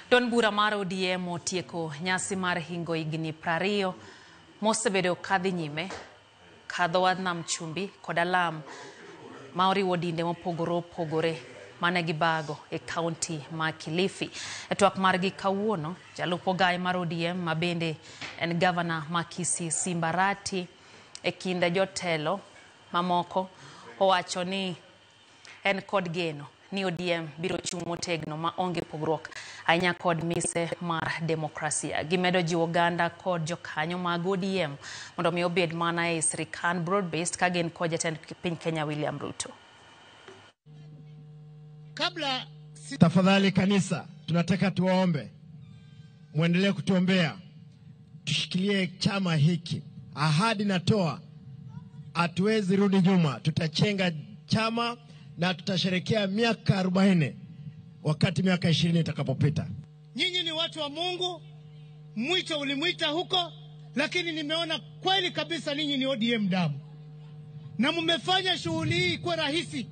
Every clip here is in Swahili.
Don bura mar ODM otieko nyasi mar hingo igni 20 mosebedo kadhi nyime kadho wadnam chumbi kod alam ma oriwo dinde mopogore opogore mane gibago e kaunti ma Kilifi. E twak margi kawuono, jalup ogai mar ODM ma bende en gavana ma Kisii Simba Arati e kinde jotelo mamoko owacho ni en kod geno ni ODM biro chung' motegno ma onge pogruok ahinya kod mise mar demokrasia. Gimedo jiwo oganda kod jokanyo mag ODM mondo mi obed mana e sirikal broad-based ka gin kod jatend piny Kenya William Ruto. Tafadhali kanisa, tunataka tuwaombe muendelee kutuombea, tushikilie chama hiki. Ahadi natoa, hatuwezi rudi nyuma, tutachenga chama na tutasherekea miaka 40 wakati miaka 20 itakapopita. Nyinyi ni watu wa Mungu, mwito ulimuita huko, lakini nimeona kweli kabisa ninyi ni ODM damu. Na mmefanya shughuli hii kwa rahisi.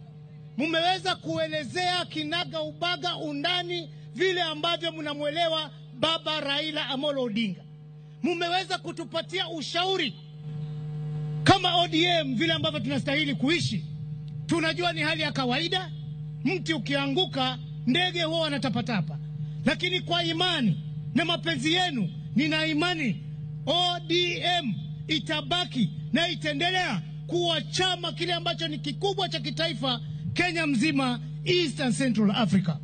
Mmeweza kuelezea kinaga ubaga undani vile ambavyo mnamuelewa Baba Raila Amolo Odinga. Mmeweza kutupatia ushauri kama ODM vile ambavyo tunastahili kuishi. Tunajua ni hali ya kawaida, mti ukianguka ndege huwa wanatapatapa. Lakini kwa imani na mapenzi yenu, nina imani ODM itabaki na itaendelea kuwa chama kile ambacho ni kikubwa cha kitaifa Kenya mzima, East and Central Africa.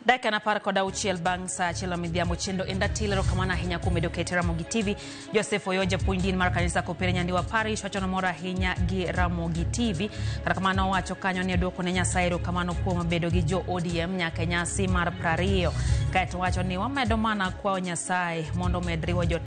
Daka na para koda uchiel bang sa chila midhiambo chendo endatile kamana hinya kumedo kete Ramogi TV. Joseph Oyoja puindin mar kanisa kopere nyandiwa parish wacho mora hinya gi Ramogi TV. Kata kamano wacho kanyo ni dwoko ne Nyasaye kamano kuom bedo gi jo ODM nyaka nyasi mar 20. Kaeto wacho ni wamedo mana kwa Nyasaye mondo medriwo jo